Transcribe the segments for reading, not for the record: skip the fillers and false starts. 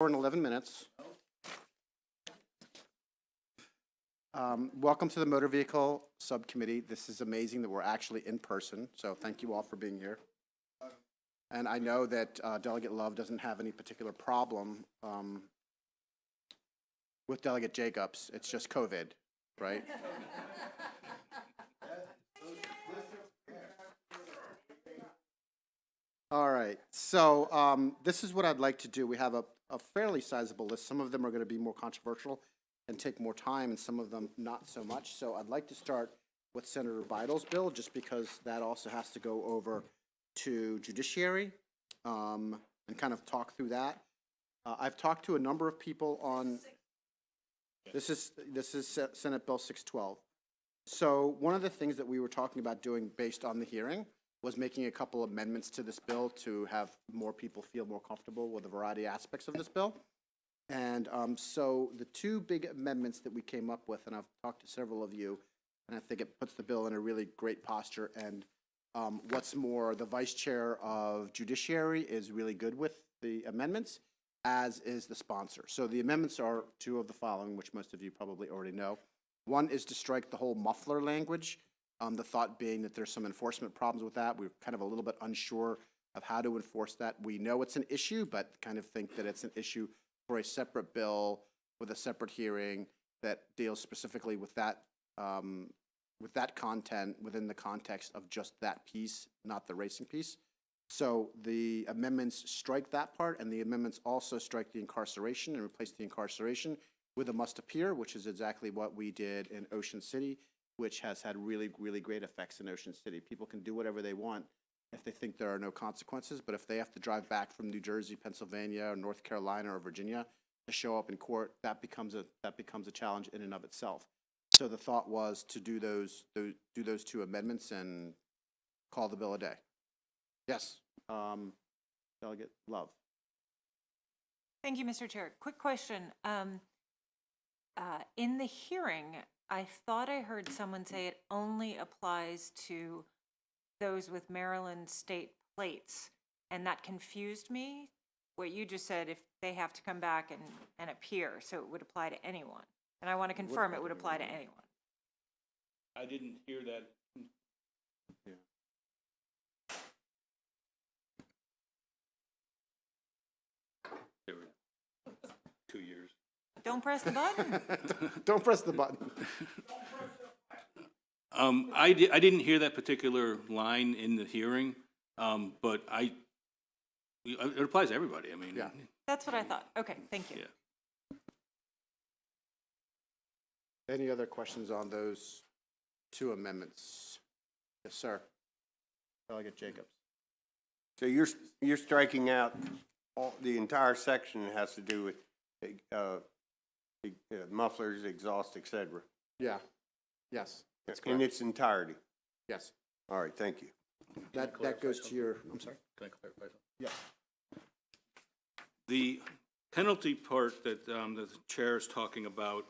In 11 minutes. Welcome to the Motor Vehicle Subcommittee. This is amazing that we're actually in person, so thank you all for being here. And I know that Delegate Love doesn't have any particular problem with Delegate Jacobs. It's just COVID, right? All right, so this is what I'd like to do. We have a fairly sizable list. Some of them are going to be more controversial and take more time, and some of them not so much. So I'd like to start with Senator Bidle's bill, just because that also has to go over to Judiciary and kind of talk through that. I've talked to a number of people on, this is Senate Bill 612. So one of the things that we were talking about doing based on the hearing was making a couple amendments to this bill to have more people feel more comfortable with a variety of aspects of this bill. And so the two big amendments that we came up with, and I've talked to several of you, and I think it puts the bill in a really great posture. And what's more, the Vice Chair of Judiciary is really good with the amendments, as is the sponsor. So the amendments are two of the following, which most of you probably already know. One is to strike the whole muffler language. The thought being that there's some enforcement problems with that. We're kind of a little bit unsure of how to enforce that. We know it's an issue, but kind of think that it's an issue for a separate bill with a separate hearing that deals specifically with that content within the context of just that piece, not the racing piece. So the amendments strike that part, and the amendments also strike the incarceration and replace the incarceration with a must appear, which is exactly what we did in Ocean City, which has had really, really great effects in Ocean City. People can do whatever they want if they think there are no consequences, but if they have to drive back from New Jersey, Pennsylvania, or North Carolina, or Virginia to show up in court, that becomes a challenge in and of itself. So the thought was to do those two amendments and call the bill a day. Yes, Delegate Love. Thank you, Mr. Chair. Quick question. In the hearing, I thought I heard someone say it only applies to those with Maryland state plates, and that confused me. What you just said, if they have to come back and appear, so it would apply to anyone. And I want to confirm it would apply to anyone. I didn't hear that. Yeah. There were 2 years. Don't press the button. Don't press the button. I didn't hear that particular line in the hearing, but it applies to everybody. I mean, Yeah. That's what I thought. Okay, thank you. Yeah. Any other questions on those two amendments? Yes, sir. Delegate Jacobs. So you're striking out the entire section that has to do with mufflers, exhaust, etc. Yeah. Yes. That's In correct. its entirety. Yes. All right, thank you. That goes to your. I'm sorry. Can I clarify something? Yes. The penalty part that the chair is talking about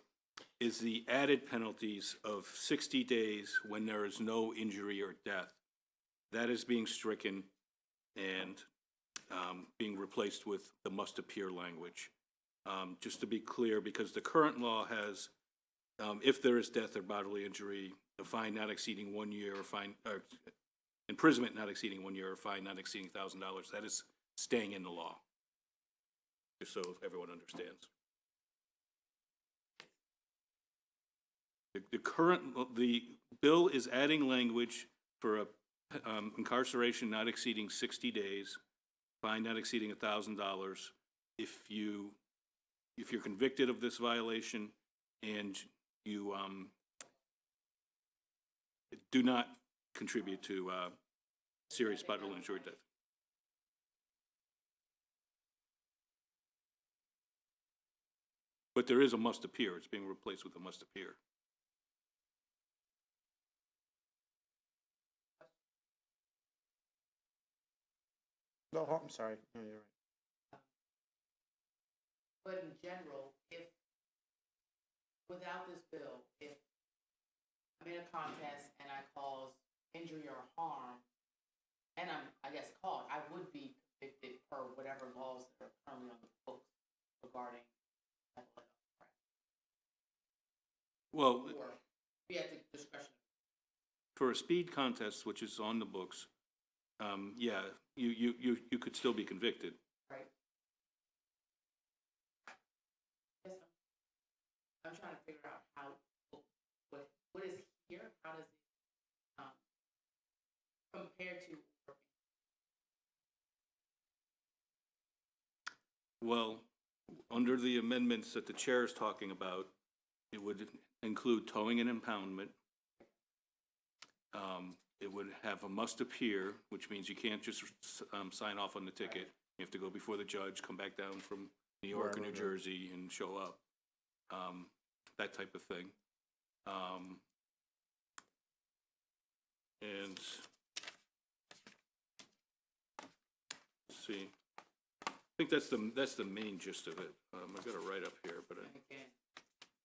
is the added penalties of 60 days when there is no injury or death. That is being stricken and being replaced with the must appear language. Just to be clear, because the current law has, if there is death or bodily injury, a fine not exceeding 1 year, or imprisonment not exceeding 1 year, or fine not exceeding $1,000. That is staying in the law, just so everyone understands. The bill is adding language for incarceration not exceeding 60 days, fine not exceeding $1,000 if you're convicted of this violation and you do not contribute to serious bodily injury or death. But there is a must appear. It's being replaced with a must appear. No, I'm sorry. No, you're right. But in general, if, without this bill, if I'm in a contest and I cause injury or harm, and I'm, I guess, caught, I would be convicted per whatever laws that are currently on the books regarding mental health, right? Well, Or we at the discretion. for a speed contest, which is on the books, yeah, you could still be convicted. Right. Yes, I'm trying to figure out how, what is here, how does it, compare to working? Well, under the amendments that the chair is talking about, it would include towing and impoundment. It would have a must appear, which means you can't just sign off on the ticket. You have to go before the judge, come back down from New York or New Jersey and show up. That type of thing. And let's see. I think that's the main gist of it. I've got it right up here, but And again,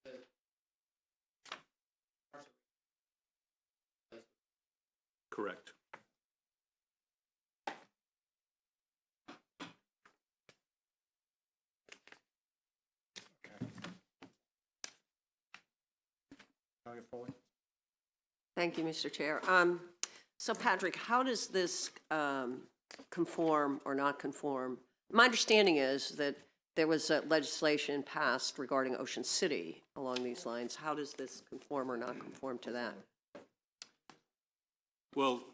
the correct. Dr. Foley? Thank you, Mr. Chair. So Patrick, how does this conform or not conform? My understanding is that there was legislation passed regarding Ocean City along these lines. How does this conform or not conform to that? Well,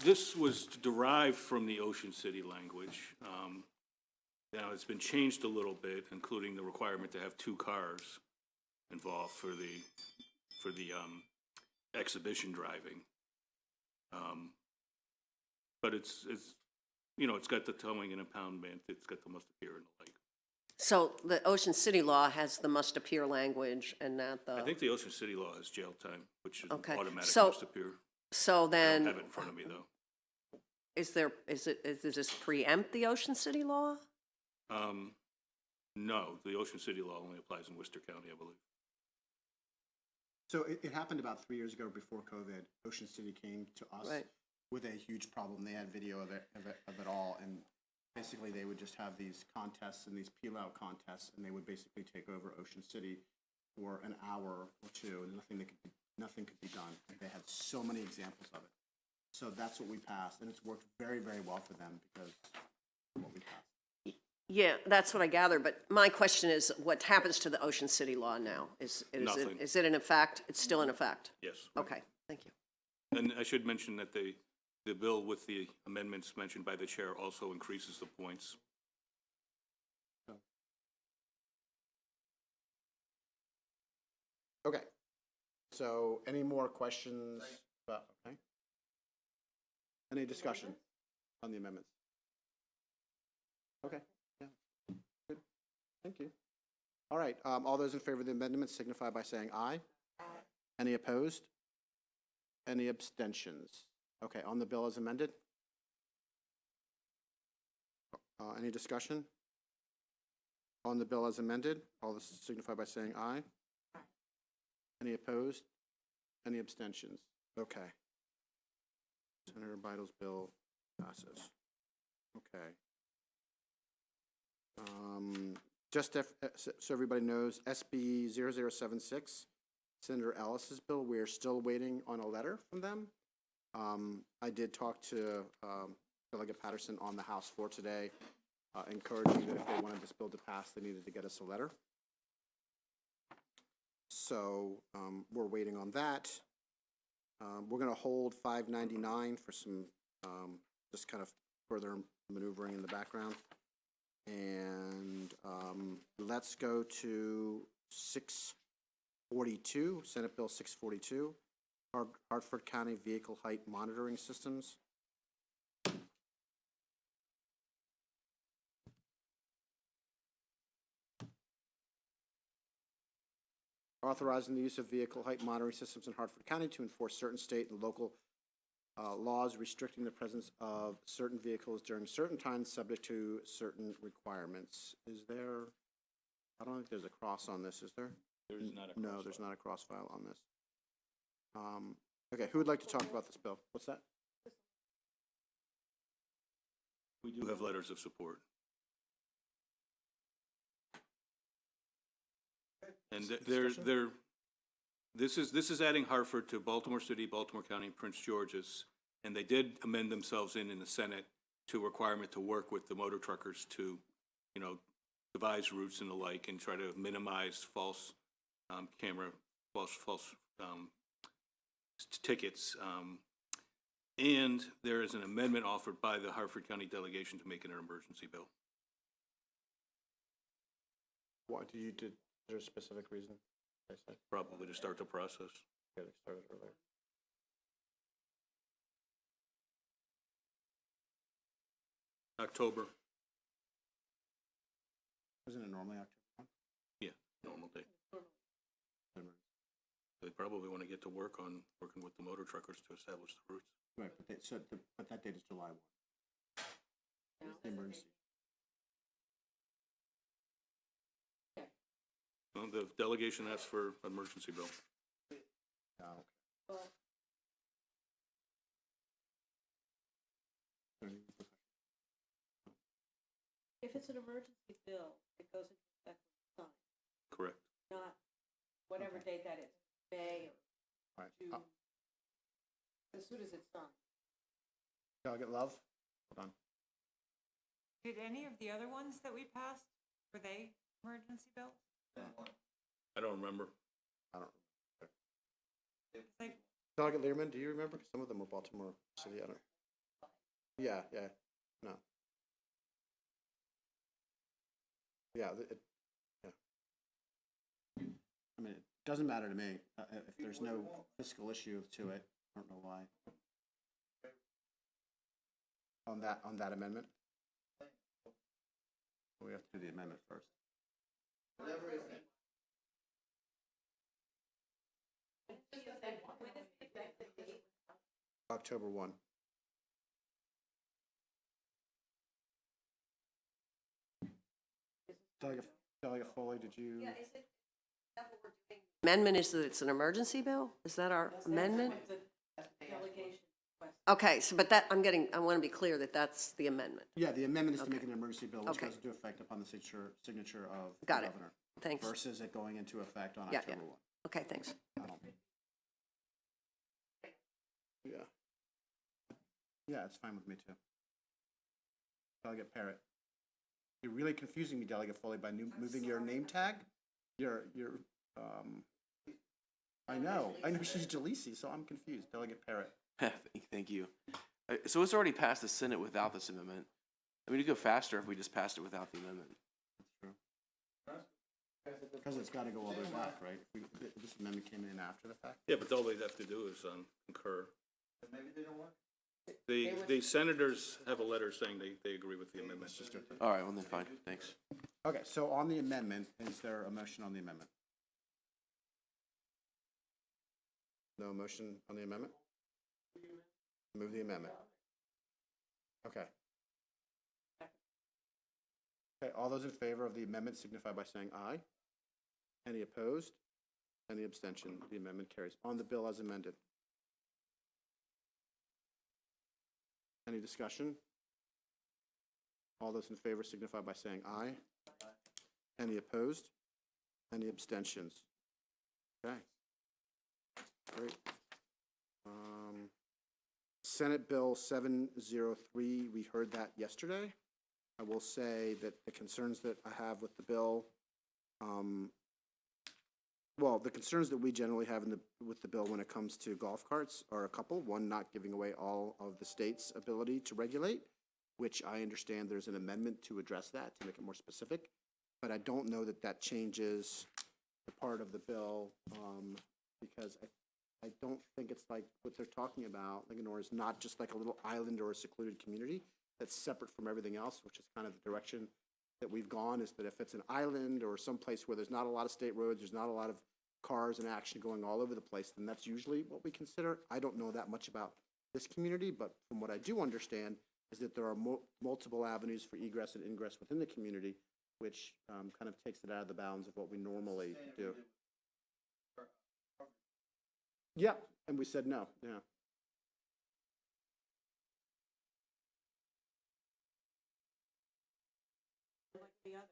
this was derived from the Ocean City language. Now, it's been changed a little bit, including the requirement to have 2 cars involved for the exhibition driving. But it's it's got the towing and impoundment, it's got the must appear and the like. So the Ocean City law has the must appear language and not the. I think the Ocean City law has jail time, which is Okay. automatic So- must appear. So I don't then, have it in front of me, though. does this preempt the Ocean City law? No, the Ocean City law only applies in Worcester County, I believe. So it happened about 3 years ago before COVID. Ocean City came to us Right. with a huge problem. They had video of it all, and basically they would just have these contests and these peel-out contests, and they would basically take over Ocean City for an hour or two, and nothing could be done. They had so many examples of it. So that's what we passed, and it's worked very, very well for them because of what we passed. Yeah, that's what I gather, but my question is, what happens to the Ocean City law now? Nothing. Is it in effect? It's still in effect? Yes. Okay, thank you. And I should mention that the bill with the amendments mentioned by the chair also increases the points. Okay. So any more questions about, okay? Any discussion on the amendments? Okay, yeah, good, thank you. All right, all those in favor of the amendments signify by saying aye. Any opposed? Any abstentions? Okay, on the bill as amended? Any discussion? On the bill as amended, all this signify by saying aye. Any opposed? Any abstentions? Okay. Senator Bidle's bill passes. Okay. Just so everybody knows, SB 0076, Senator Ellis's bill, we are still waiting on a letter from them. I did talk to Delegate Patterson on the House floor today, encouraging that if they wanted this bill to pass, they needed to get us a letter. So we're waiting on that. We're going to hold 599 for some just kind of further maneuvering in the background. And let's go to 642, Senate Bill 642, Hartford County Vehicle Height Monitoring Systems. Authorizing the use of vehicle height monitoring systems in Hartford County to enforce certain state and local laws restricting the presence of certain vehicles during certain times subject to certain requirements. Is there, I don't think there's a cross on this, is there? There's not a No, there's not a cross file on this. Okay, who would like to talk about this bill? What's that? We do have letters of support. And Discussion? this is adding Hartford to Baltimore City, Baltimore County, and Prince George's. And they did amend themselves in the Senate to a requirement to work with the motor truckers to, you know, devise routes and the like and try to minimize false tickets. And there is an amendment offered by the Hartford County delegation to make it an emergency bill. What, is there a specific reason? I said, Probably to start the process. get it started earlier. October, Isn't it normally October? yeah, normal day. They probably want to get to work on working with the motor truckers to establish the routes. Right, but that date is July 1. The emergency. Well, the delegation asked for emergency bill. Oh, okay. If it's an emergency bill, it goes into effect when it's signed, Correct. not whatever date that is, May All or right. June, as soon as it's signed. Delegate Love? Hold on. Did any of the other ones that we passed, were they emergency bills? I don't remember. I don't. Like, Delegate Learman, do you remember? 'Cause some of them were Baltimore City. I don't. Yeah, no. Yeah, yeah. I mean, it doesn't matter to me. If there's no fiscal issue to it, I don't know why. On that amendment? We have to do the amendment first. October 1. Delegate Foley, did you? Amendment is that it's an emergency bill? Is that our amendment? Delegation request. Okay, so, but that, I want to be clear that that's the amendment. Yeah, the amendment is to make Okay. it an emergency bill, which Okay. goes into effect upon the signature of the Got it. governor. Thanks. Versus it going into effect on Yeah, October yeah. 1. Okay, thanks. Yeah. Yeah, it's fine with me too. Delegate Parrott. You're really confusing me, Delegate Foley, by moving your name tag. I know she's Delisi, so I'm confused. Delegate Parrott. Thank you. So it's already passed the Senate without this amendment. I mean, it'd go faster if we just passed it without the amendment. Because it's got to go all the way back, right? This amendment came in after the fact. Yeah, but all they have to do is concur. Maybe they don't want. The senators have a letter saying they agree with the amendment. All right, well then, fine, thanks. Okay, so on the amendment, is there a motion on the amendment? No motion on the amendment? Move the amendment. Okay. Okay, all those in favor of the amendment signify by saying aye. Any opposed? Any abstention? The amendment carries. On the bill as amended. Any discussion? All those in favor signify by saying aye. Any opposed? Any abstentions? Okay. Great. Senate Bill 703, we heard that yesterday. I will say that the concerns that I have with the bill, well, the concerns that we generally have with the bill when it comes to golf carts are a couple. One, not giving away all of the state's ability to regulate, which I understand there's an amendment to address that, to make it more specific. But I don't know that that changes the part of the bill, because I don't think it's like what they're talking about. Linganore is not just like a little island or a secluded community that's separate from everything else, which is kind of the direction that we've gone, is that if it's an island or someplace where there's not a lot of state roads, there's not a lot of cars and action going all over the place, then that's usually what we consider. I don't know that much about this community, but from what I do understand is that there are multiple avenues for egress and ingress within the community, which kind of takes it out of the bounds of what we normally do. Yeah, and we said no, yeah. Like the other.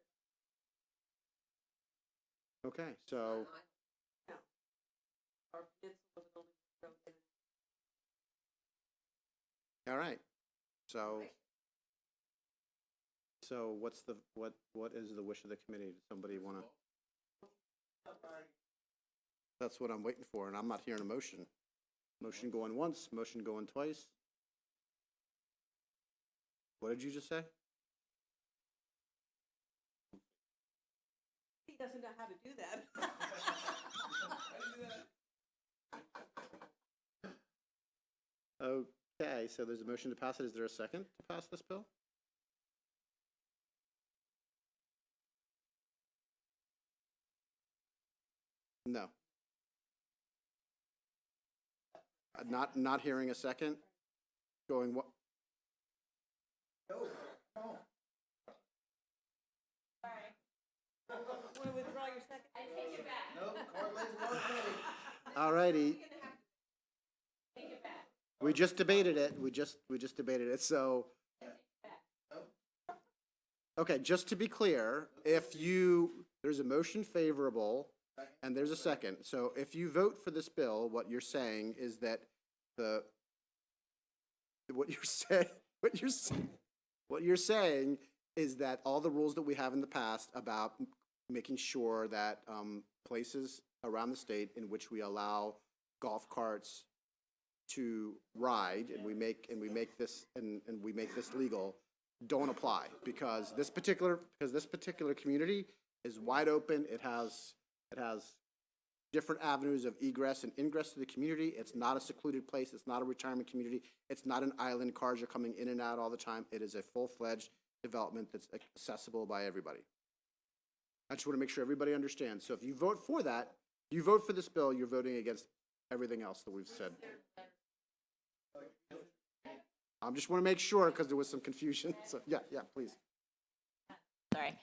Okay, so, all right, so what's the, what is the wish of the committee? Does somebody want to? That's what I'm waiting for, and I'm not hearing a motion. Motion going once, motion going twice. What did you just say? He doesn't know how to do that. Okay, so there's a motion to pass it. Is there a second to pass this bill? No. Not hearing a second? Going what? Want to withdraw your second? I take it back. All righty. We just debated it. We just debated it, so. Okay, just to be clear, there's a motion favorable and there's a second. So if you vote for this bill, what you're saying is that what you're saying is that all the rules that we have in the past about making sure that places around the state in which we allow golf carts to ride, and we make this legal, don't apply, because this particular community is wide open. It has different avenues of egress and ingress to the community. It's not a secluded place. It's not a retirement community. It's not an island. Cars are coming in and out all the time. It is a full-fledged development that's accessible by everybody. I just want to make sure everybody understands. So if you vote for that, you vote for this bill, you're voting against everything else that we've said. I just want to make sure because there was some confusion. So yeah, please. Sorry.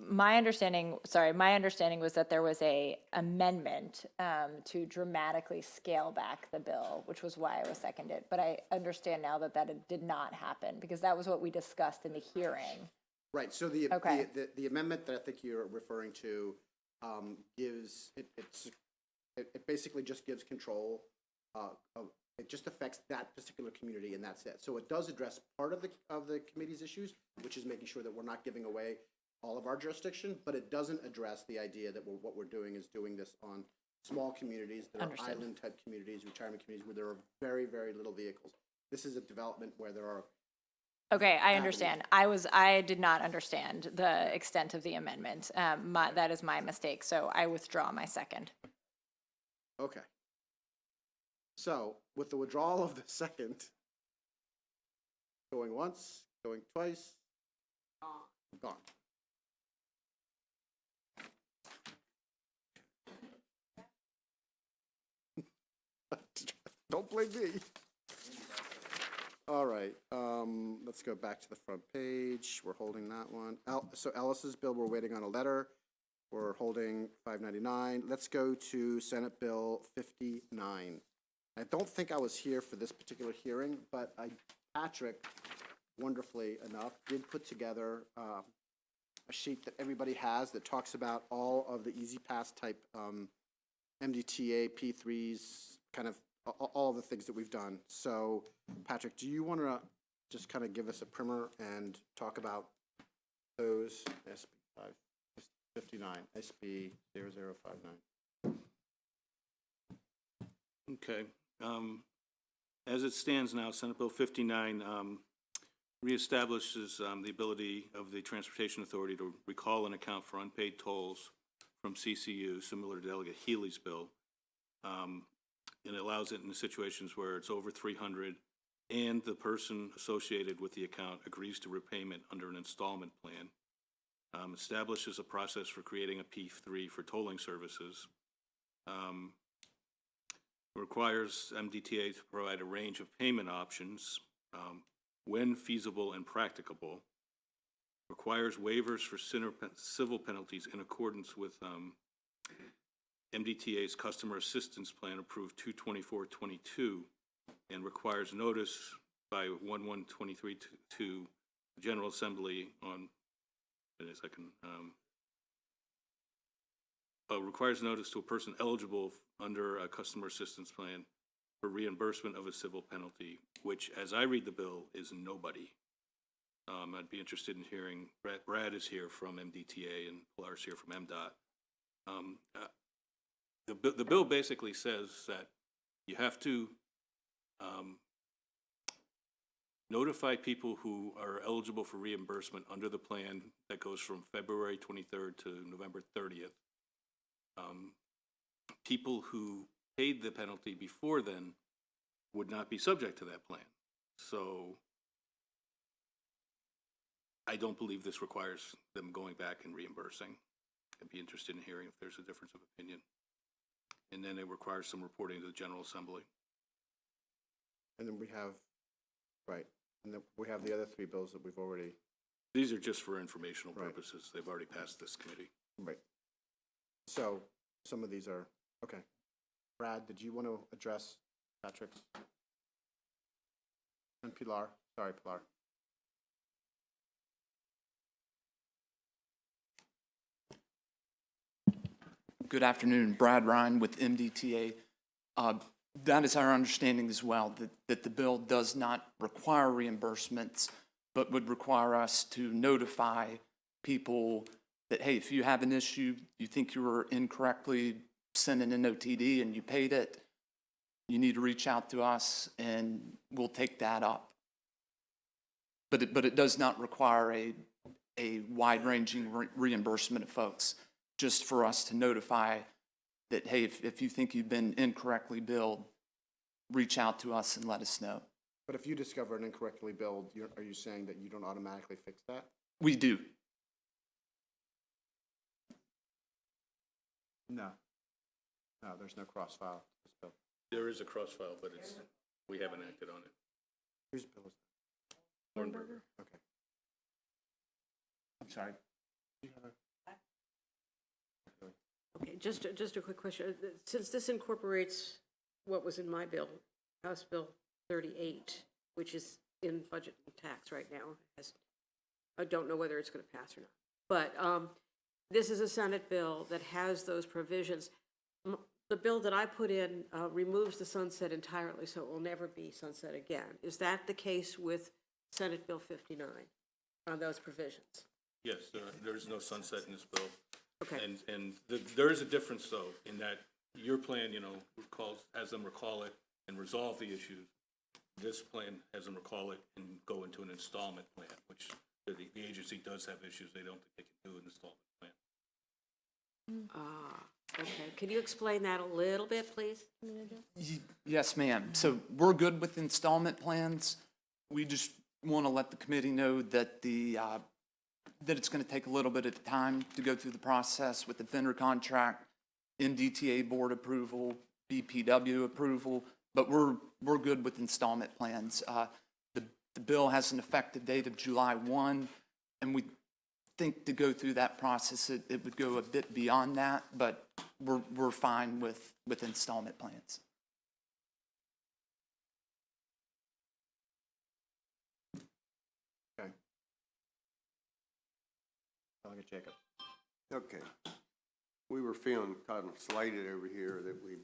My understanding was that there was a amendment to dramatically scale back the bill, which was why I was seconded. But I understand now that did not happen because that was what we discussed in the hearing. Right, so the amendment that I think you're referring to gives, it basically just gives control it just affects that particular community and that's it. So it does address part of the committee's issues, which is making sure that we're not giving away all of our jurisdiction, but it doesn't address the idea that what we're doing is doing this on small communities that are island-type communities, retirement communities, where there are very, very little vehicles. This is a development where there are. Okay, I understand. I did not understand the extent of the amendment. That is my mistake, so I withdraw my second. Okay. So, with the withdrawal of the second, going once, going twice, gone. Don't blame me. All right, let's go back to the front page. We're holding that one. So Ellis's bill, we're waiting on a letter. We're holding 599. Let's go to Senate Bill 59. I don't think I was here for this particular hearing, but Patrick, wonderfully enough, did put together a sheet that everybody has that talks about all of the Easy Pass type MDTA, P3s, kind of all the things that we've done. So, Patrick, do you want to just kind of give us a primer and talk about those? SB 559, SB 0059. Okay. As it stands now, Senate Bill 59 reestablishes the ability of the Transportation Authority to recall an account for unpaid tolls from CCU, similar to Delegate Healy's bill. And it allows it in situations where it's over 300 and the person associated with the account agrees to repayment under an installment plan. Establishes a process for creating a P3 for tolling services. Requires MDTA to provide a range of payment options when feasible and practicable. Requires waivers for civil penalties in accordance with MDTA's Customer Assistance Plan approved 2/24/22 and requires notice by 1/1/23 to General Assembly on, requires notice to a person eligible under a customer assistance plan for reimbursement of a civil penalty, which, as I read the bill, is nobody. I'd be interested in hearing, Brad is here from MDTA and Pilar's here from MDOT. The bill basically says that you have to notify people who are eligible for reimbursement under the plan that goes from February 23rd to November 30th. People who paid the penalty before then would not be subject to that plan. So I don't believe this requires them going back and reimbursing. I'd be interested in hearing if there's a difference of opinion. And then it requires some reporting to the General Assembly. And then we have, right, and then we have the other three bills that we've already, These are just for informational Right. purposes. They've already passed this committee. right. So some of these are, okay. Brad, did you want to address Patrick's? And Pilar, sorry, Pilar. Good afternoon, Brad Ryan with MDTA. That is our understanding as well, that the bill does not require reimbursements, but would require us to notify people that, hey, if you have an issue, you think you were incorrectly sent in an OTD and you paid it, you need to reach out to us and we'll take that up. But it does not require a wide-ranging reimbursement of folks, just for us to notify that, hey, if you think you've been incorrectly billed, reach out to us and let us know. But if you discover an incorrectly billed, are you saying that you don't automatically fix that? We do. No. No, there's no cross-file. So, There is a cross-file, but we haven't acted on it. whose bill is Hornberger. that? Okay. I'm sorry. Do you have a? Okay, just a quick question. Since this incorporates what was in my bill, House Bill 38, which is in budget and tax right now, I don't know whether it's going to pass or not. But this is a Senate bill that has those provisions. The bill that I put in removes the sunset entirely, so it will never be sunset again. Is that the case with Senate Bill 59 on those provisions? Yes, there is no sunset in this bill. Okay. And there is a difference, though, in that your plan, has them recall it and resolve the issues. This plan has them recall it and go into an installment plan, which the agency does have issues. They don't think they can do an installment plan. Okay. Can you explain that a little bit, please? Yes, ma'am. So we're good with installment plans. We just want to let the committee know that that it's going to take a little bit of time to go through the process with the vendor contract, MDTA board approval, BPW approval, but we're good with installment plans. The bill has an effective date of July 1, and we think to go through that process, it would go a bit beyond that, but we're fine with installment plans. Okay. Delegate Jacob. Okay. We were feeling kind of slighted over here that we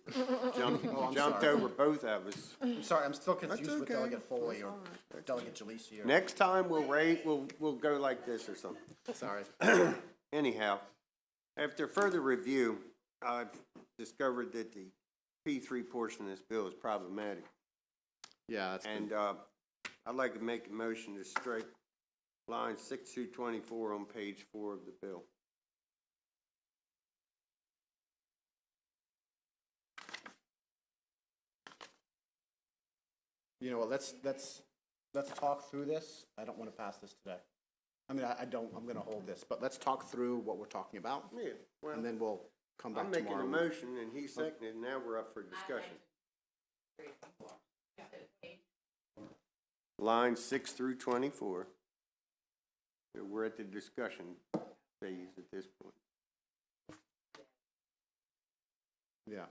I'm jumped sorry. over both of us. I'm sorry, I'm still confused with okay. Delegate Foley or Delegate Jalisi or, Next time we'll go like this or something. sorry. Anyhow, after further review, I've discovered that the P3 portion of this bill is problematic. Yeah, that's good. And I'd like to make a motion to strike lines 6 through 24 on page 4 of the bill. You know what, let's talk through this. I don't want to pass this today. I mean, I'm going to hold this, but let's talk through what we're talking about, Yeah, well, and then we'll come back I'm tomorrow. making a motion and he seconded, and now we're up for discussion. Lines 6 through 24. So we're at the discussion phase at this point. Yeah.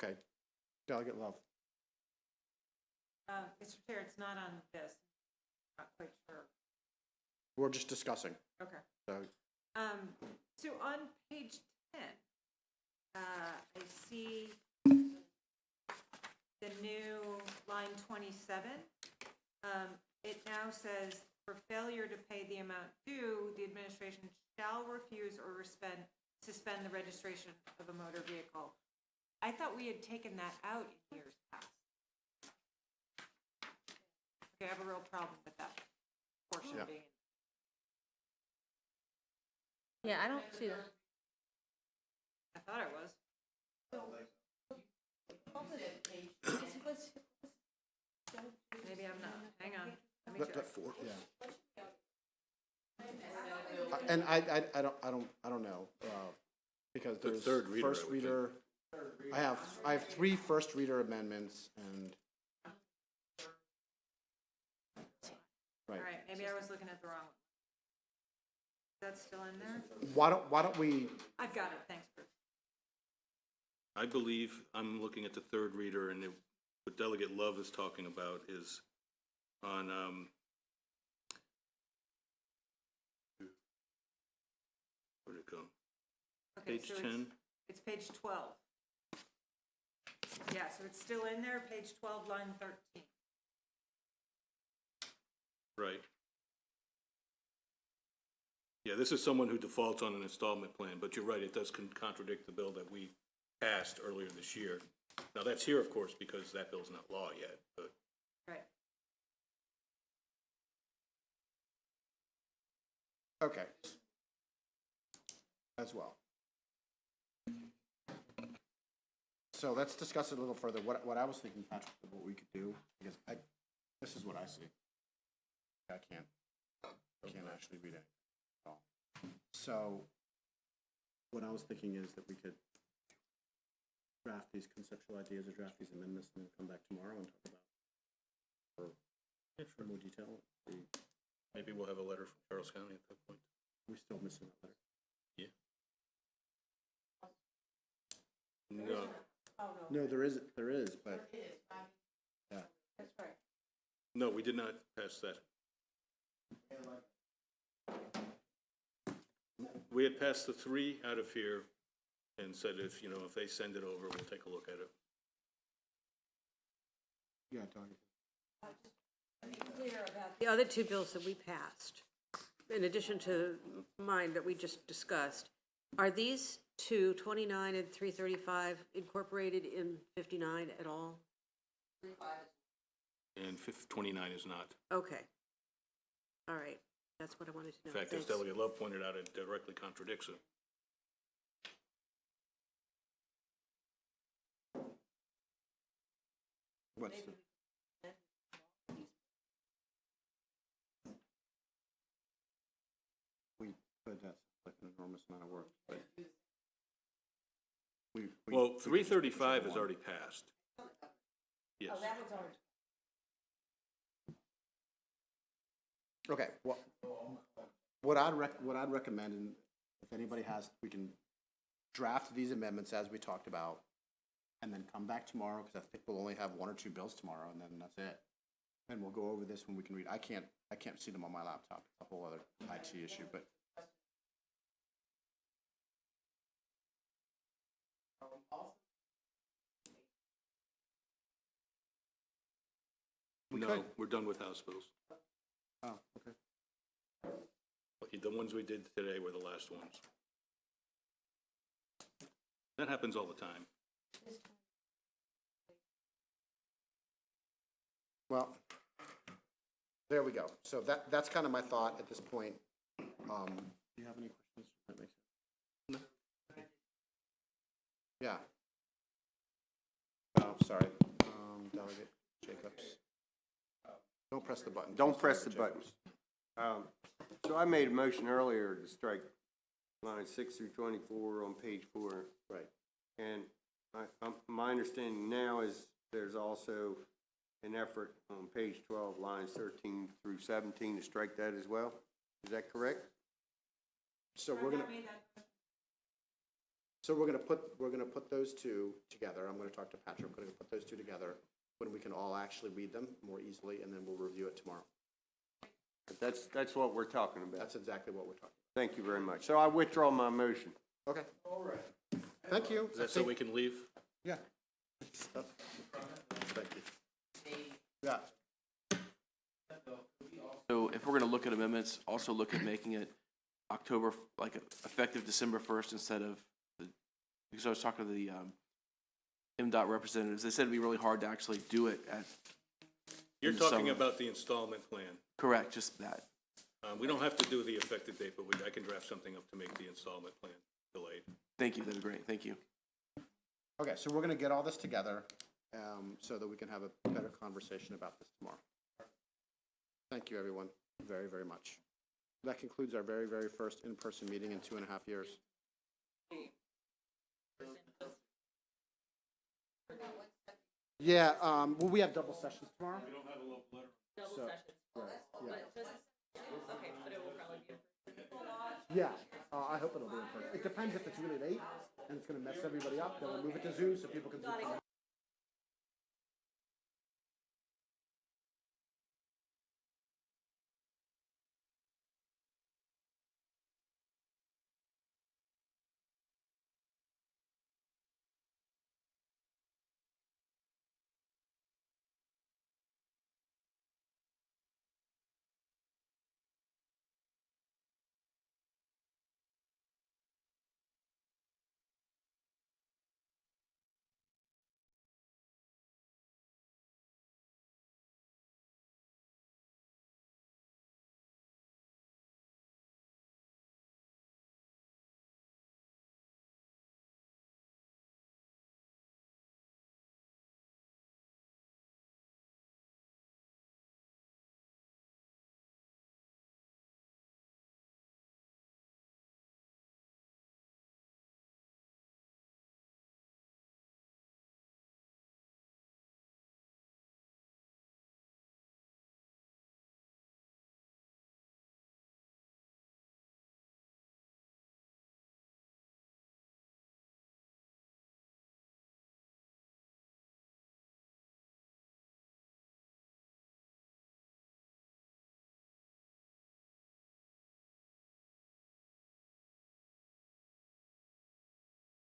Okay. Delegate Love. Mr. Chair, it's not on this. Not quite sure. We're just discussing, Okay. so, So on page 10, I see the new line 27. It now says, for failure to pay the amount due, the administration shall refuse or suspend the registration of a motor vehicle. I thought we had taken that out in years past. Okay, I have a real problem with that portion Yeah. being. Yeah, I don't see that. I thought it was. Maybe I'm not. Hang on. Let me check. And I don't know, because The there's third reader, first I would think. reader. I have 3 first reader amendments and. All Right. right, maybe I was looking at the wrong one. Is that still in there? Why don't we, I've got it, thanks, Bruce. I believe I'm looking at the third reader, and what Delegate Love is talking about is on, where'd it go? Okay, Page so 10? It's page 12. Yeah, so it's still in there, page 12, line 13. Right. Yeah, this is someone who defaults on an installment plan, but you're right, it does contradict the bill that we passed earlier this year. Now, that's here, of course, because that bill's not law yet, but Right. okay. As well. So let's discuss it a little further. What I was thinking, Patrick, of what we could do, because this is what I see. I can't actually read it at all. So what I was thinking is that we could draft these conceptual ideas or draft these amendments and then come back tomorrow and talk about for more detail. maybe we'll have a letter from Charles County at that point. We're still missing that letter. Yeah. No, No, there is, but. Yeah. no, we did not pass that. We had passed the 3 out of here and said if they send it over, we'll take a look at it. Yeah, Tony. The other 2 bills that we passed, in addition to mine that we just discussed, are these 2, 29 and 335, incorporated in 59 at all? And 29 is not. Okay. All right, that's what I wanted to know. In fact, as Thanks. Delegate Love pointed out, it directly contradicts it. What's the? We could, that's like an enormous amount of work, but. Well, 335 is already passed. Yes. Okay, what I'd recommend, and if anybody has, we can draft these amendments as we talked about, and then come back tomorrow, because I think we'll only have 1 or 2 bills tomorrow, and then that's it. And we'll go over this when we can read. I can't see them on my laptop, it's a whole other IT issue, but. We No, could. we're done with House bills. Oh, okay. The ones we did today were the last ones. That happens all the time. Well, there we go. So that's kind of my thought at this point. Do you have any questions? That makes sense. No. Yeah. Oh, sorry. Delegate Jacobs. Don't press the button. Don't press the Delegate buttons. Jacobs. So I made a motion earlier to strike lines 6 through 24 on page 4. Right. And my understanding now is there's also an effort on page 12, lines 13 through 17 to strike that as well. Is that correct? So we're gonna. So we're gonna put those two together. I'm gonna talk to Patrick. I'm gonna put those two together when we can all actually read them more easily, and then we'll review it tomorrow. That's what we're talking about. That's exactly what we're talking Thank you very much. So I withdraw my motion. about. Okay. All right. Thank you. Is that so we can leave? Yeah. Thank you. Yeah. So if we're gonna look at amendments, also look at making it October, like effective December 1st instead of, because I was talking to the MDOT representatives, they said it'd be really hard to actually do it at, You're In the talking summer. about the installment plan. correct, just that. We don't have to do the effective date, but I can draft something up to make the installment plan delayed. Thank you, that'd be great, thank you. Okay, so we're gonna get all this together, so that we can have a better conversation about this tomorrow. Thank you, everyone, very, very much. That concludes our very, very first in-person meeting in 2.5 years. Yeah, well, we have double sessions tomorrow. We don't have a local letter. Double sessions. Okay, but it will probably be. Yeah, I hope it'll be in person. It depends if it's really late and it's gonna mess everybody up, then we'll move it to Zoom so people can Zoom.